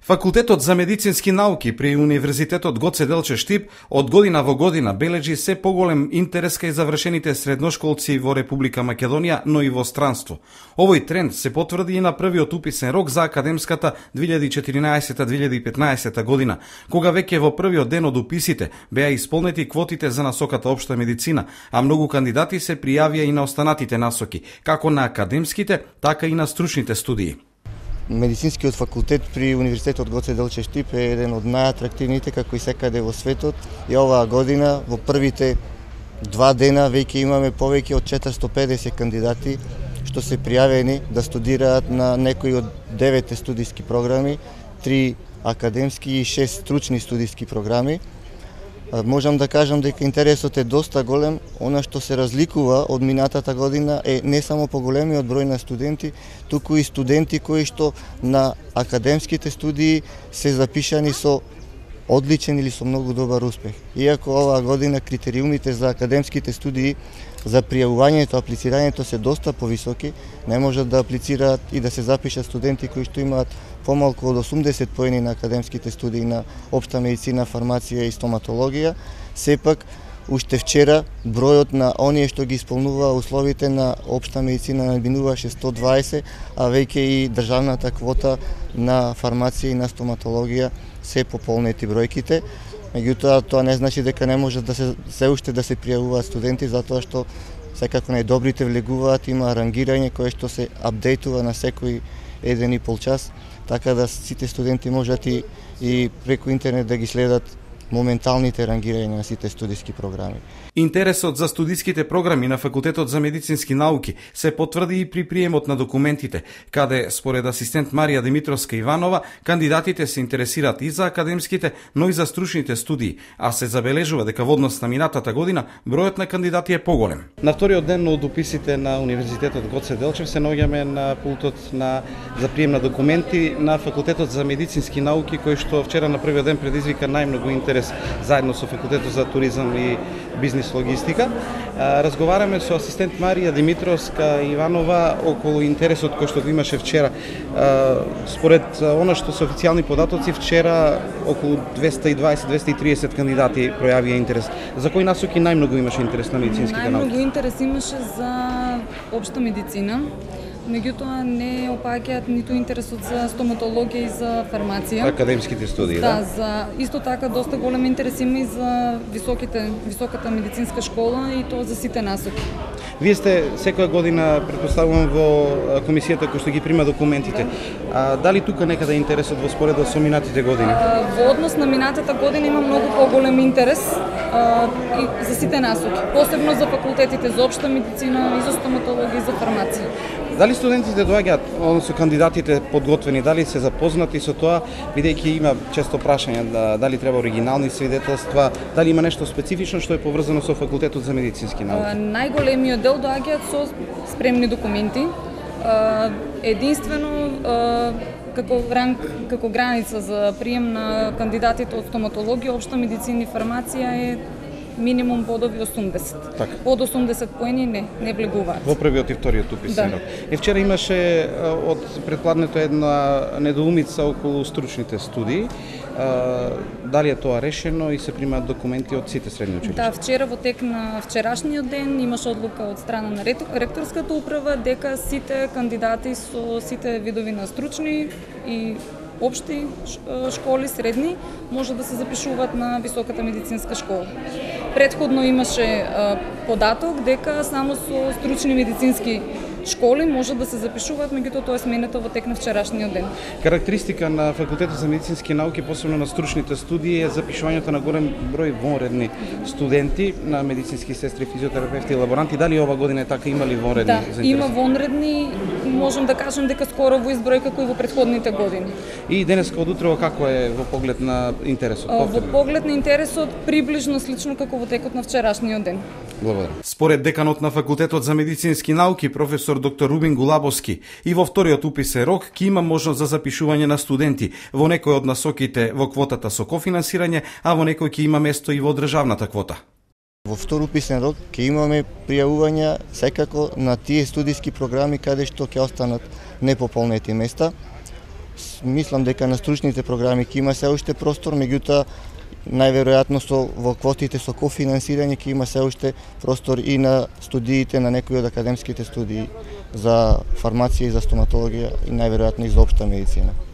Факултетот за медицински науки при Универзитетот Гоце Делчев Штип од година во година бележи се поголем интерес кај завршените средношколци во Република Македонија, но и во странство. Овој тренд се потврди и на првиот уписен рок за академската 2014-2015 година, кога веќе во првиот ден од уписите беа исполнети квотите за насоката општа медицина, а многу кандидати се пријавија и на останатите насоки, како на академските, така и на стручните студии. Медицинскиот факултет при Универзитетот Гоце Делчев Штип е еден од најатрактивните како и секаде во светот и оваа година во првите 2 дена веќе имаме повеќе од 450 кандидати што се пријавени да студираат на некои од 9 студиски програми, 3 академски и 6 стручни студиски програми. Можам да кажам дека интересот е доста голем. Она што се разликува од минатата година е не само поголемиот број на студенти, туку и студенти кои што на академските студии се запишани со одличен или со многу добар успех. Иако оваа година критериумите за академските студии за пријавувањето, аплицирањето се доста повисоки, не можат да аплицираат и да се запишат студенти кои што имаат помалку од 80 поени на академските студии на општа медицина, фармација и стоматологија. Сепак, уште вчера бројот на оние што ги исполнуваа условите на општа медицина надминуваше 120, а веќе и државната квота на фармација и на стоматологија се пополнети бројките. Меѓутоа, тоа не значи дека не можат да се уште да се пријавуваат студенти, затоа што секако најдобрите влегуваат, има рангирање кое што се апдейтува на секој 1,5 час, така да сите студенти можат и преку интернет да ги следат моменталните рангирања на сите студиски програми. Интересот за студиските програми на Факултетот за медицински науки се потврди и при приемот на документите, каде, според асистент Марија Димитровска Иванова, кандидатите се интересираат и за академските, но и за стручните студии, а се забележува дека во однос на минатата година бројот на кандидати е поголем. На вториот ден од уписите на Универзитетот Гоце Делчев се наоѓаме на пултот за прием на документи на Факултетот за медицински науки, кој што вчера на првиот ден предизвика најмногу интерес заедно со Факултетот за туризам и бизнис логистика. Разговараме со асистент Марија Димитровска Иванова околу интересот кој што го имаше вчера. Според она што се официјални податоци, вчера околу 220-230 кандидати пројавија интерес. За кои насоки најмногу имаше интерес на медицинските науки? Најмногу интерес имаше за општа медицина. Меѓутоа не опаѓаат ниту интересот за стоматологија и за фармација. Академските студии, да? За исто така доста голем интерес има и за високата медицинска школа и тоа за сите насоки. Вие сте секоја година, претпоставувам, во комисијата која што ги прима документите. Дали тука некаде интересот во споредба со минатите години? Во однос на минатата година има многу поголем интерес и за сите насоки, посебно за факултетите за општа медицина и за стоматологија и за фармација. Дали студентите доаѓаат, односно кандидатите подготвени, дали се запознати со тоа, бидејќи има често прашања дали треба оригинални свидетелства, дали има нешто специфично што е поврзано со Факултетот за медицински науки? Најголемиот дел доаѓаат со спремни документи. Единствено како граница за прием на кандидатите од стоматологија, општа медицина и фармација е минимум бодови 80. Така. Под 80 поени не влегуваат. Во првиот и вториот уписен рок. Да. Вчера имаше од предпладнето една недоумица околу стручните студии. Дали е тоа решено и се примаат документи од сите средни училишта? Да, вчера во тек на вчерашниот ден имаше одлука од страна на ректорската управа дека сите кандидати со сите видови на стручни и општи школи, средни, може да се запишуваат на високата медицинска школа. Претходно имаше податок дека само со стручни медицински школи може да се запишуваат, меѓутоа тоа е сменето во тек на вчерашниот ден. Карактеристика на Факултетот за медицински науки, посебно на стручните студии, е запишувањето на голем број вонредни студенти, на медицински сестри, физиотерапевти и лаборанти. Дали ова година е така, има ли вонредни? Да, има вонредни, можам да кажам дека скоро во изброј како и во претходните години. И денеска од утрево како е во поглед на интересот? Во поглед на интересот приближно слично како во текот на вчерашниот ден. Благодарам. Според деканот на Факултетот за медицински науки, професор доктор Рубин Гулабовски, и во вториот уписен рок ќе има можност за запишување на студенти во некој од насоките во квотата со кофинансирање, а во некој ќе има место и во државната квота. Во втор уписен рок ќе имаме пријавувања секако на тие студиски програми каде што ќе останат непополнети места. мислам дека на стручните програми ќе има се уште простор, меѓутоа најверојатно во квотите со кофинансирање ќе има се уште простор и на студиите, на некои од академските студии за фармација и за стоматологија и најверојатно и за општа медицина.